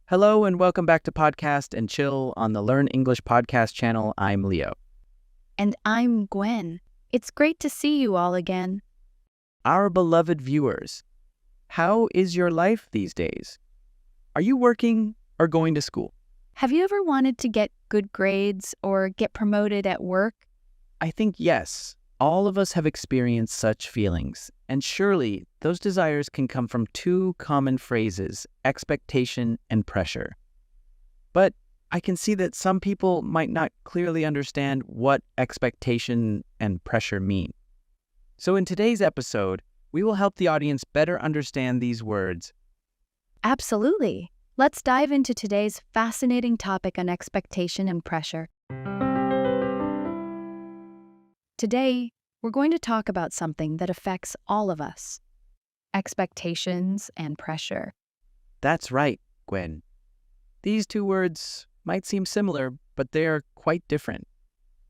Hello and welcome back to Podcast and Chill on the Learn English podcast channel. I'm Leo. And I'm Gwen. It's great to see you all again. Our beloved viewers, how is your life these days? Are you working or going to school? Have you ever wanted to get good grades or get promoted at work? I think yes. All of us have experienced such feelings, and surely those desires can come from two common phrases, expectation and pressure. But I can see that some people might not clearly understand what expectation and pressure mean. So in today's episode, we will help the audience better understand these words. Absolutely. Let's dive into today's fascinating topic on expectation and pressure. Today, we're going to talk about something that affects all of us: expectations and pressure. That's right, Gwen. These two words might seem similar, but they are quite different.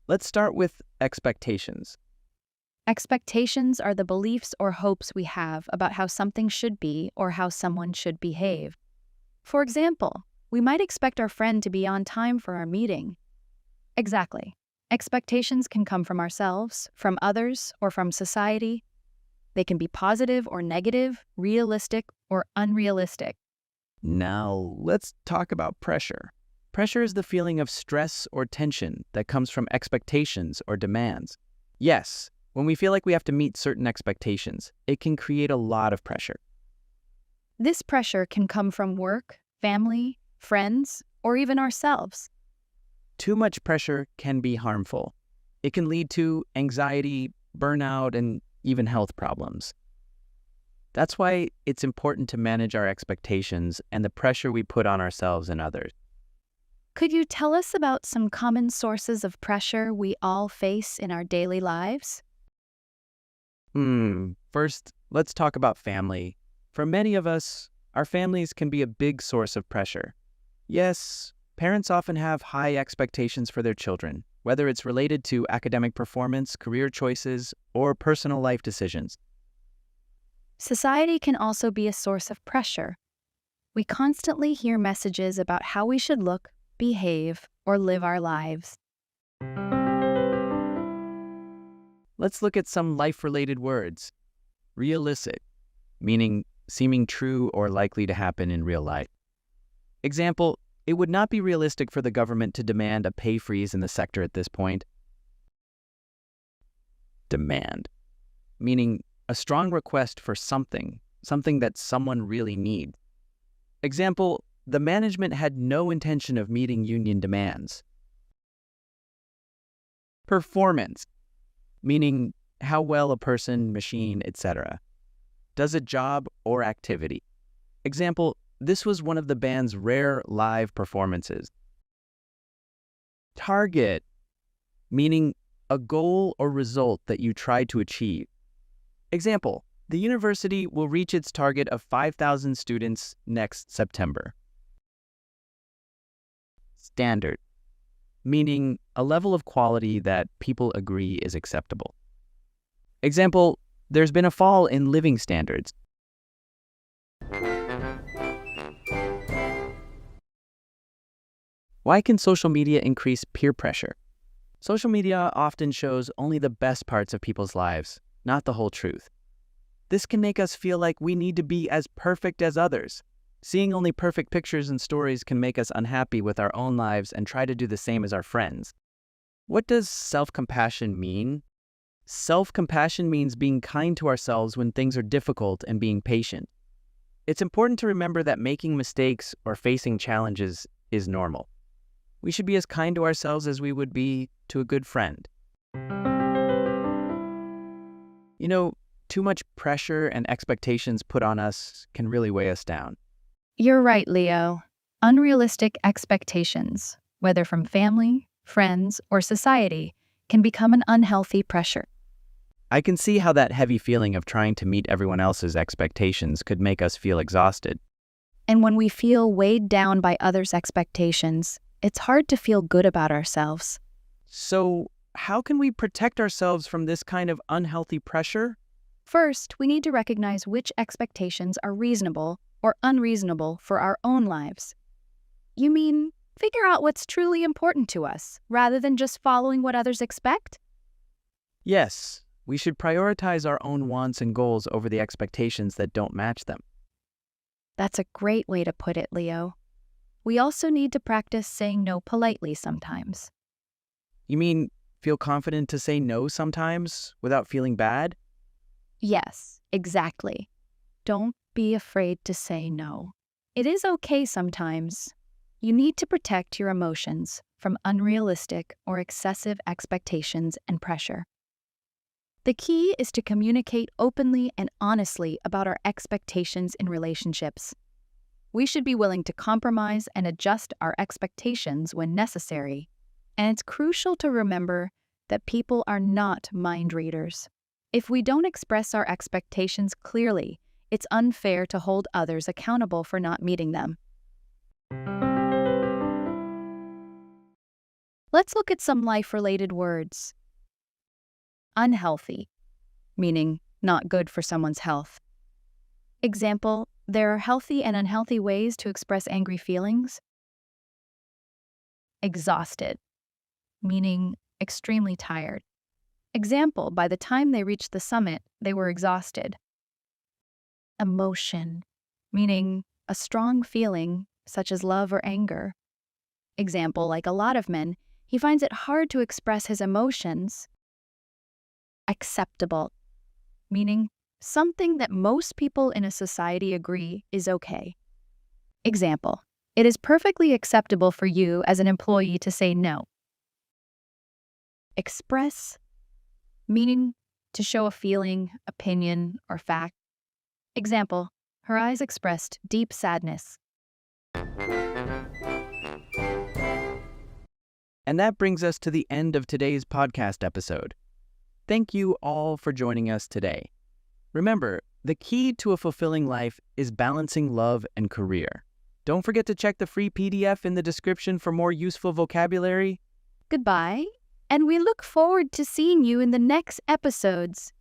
Let's start with expectations. Expectations are the beliefs or hopes we have about how something should be or how someone should behave. For example, we might expect our friend to be on time for our meeting. Exactly. Expectations can come from ourselves, from others, or from society. They can be positive or negative, realistic or unrealistic. Now, let's talk about pressure. Pressure is the feeling of stress or tension that comes from expectations or demands. Yes, when we feel like we have to meet certain expectations, it can create a lot of pressure. This pressure can come from work, family, friends, or even ourselves. Too much pressure can be harmful. It can lead to anxiety, burnout, and even health problems. That's why it's important to manage our expectations and the pressure we put on ourselves and others. Could you tell us about some common sources of pressure we all face in our daily lives? First, let's talk about family. For many of us, our families can be a big source of pressure. Yes, parents often have high expectations for their children, whether it's related to academic performance, career choices, or personal life decisions. Society can also be a source of pressure. We constantly hear messages about how we should look, behave, or live our lives. Let's look at some life-related words. Realistic, meaning seeming true or likely to happen in real life. Example, it would not be realistic for the government to demand a pay freeze in the sector at this point. Demand, meaning a strong request for something that someone really needs. Example, the management had no intention of meeting union demands. Performance, meaning how well a person, machine, etc. does a job or activity. Example, this was one of the band's rare live performances. Target, meaning a goal or result that you try to achieve. Example, the university will reach its target of 5,000 students next September. Standard, meaning a level of quality that people agree is acceptable. Example, there's been a fall in living standards. Why can social media increase peer pressure? Social media often shows only the best parts of people's lives, not the whole truth. This can make us feel like we need to be as perfect as others. Seeing only perfect pictures and stories can make us unhappy with our own lives and try to do the same as our friends. What does self-compassion mean? Self-compassion means being kind to ourselves when things are difficult and being patient. It's important to remember that making mistakes or facing challenges is normal. We should be as kind to ourselves as we would be to a good friend. You know, too much pressure and expectations put on us can really weigh us down. You're right, Leo. Unrealistic expectations, whether from family, friends, or society, can become an unhealthy pressure. I can see how that heavy feeling of trying to meet everyone else's expectations could make us feel exhausted. And when we feel weighed down by others' expectations, it's hard to feel good about ourselves. So, how can we protect ourselves from this kind of unhealthy pressure? First, we need to recognize which expectations are reasonable or unreasonable for our own lives. You mean figure out what's truly important to us, rather than just following what others expect? Yes, we should prioritize our own wants and goals over the expectations that don't match them. That's a great way to put it, Leo. We also need to practice saying no politely sometimes. You mean feel confident to say no sometimes without feeling bad? Yes, exactly. Don't be afraid to say no. It is okay sometimes. You need to protect your emotions from unrealistic or excessive expectations and pressure. The key is to communicate openly and honestly about our expectations in relationships. We should be willing to compromise and adjust our expectations when necessary. And it's crucial to remember that people are not mind readers. If we don't express our expectations clearly, it's unfair to hold others accountable for not meeting them. Let's look at some life-related words. Unhealthy, meaning not good for someone's health. Example, there are healthy and unhealthy ways to express angry feelings. Exhausted, meaning extremely tired. Example, by the time they reached the summit, they were exhausted. Emotion, meaning a strong feeling such as love or anger. Example, like a lot of men, he finds it hard to express his emotions. Acceptable, meaning something that most people in a society agree is okay. Example, it is perfectly acceptable for you as an employee to say no. Express, meaning to show a feeling, opinion, or fact. Example, her eyes expressed deep sadness. And that brings us to the end of today's podcast episode. Thank you all for joining us today. Remember, the key to a fulfilling life is balancing love and career. Don't forget to check the free PDF in the description for more useful vocabulary. Goodbye, and we look forward to seeing you in the next episodes.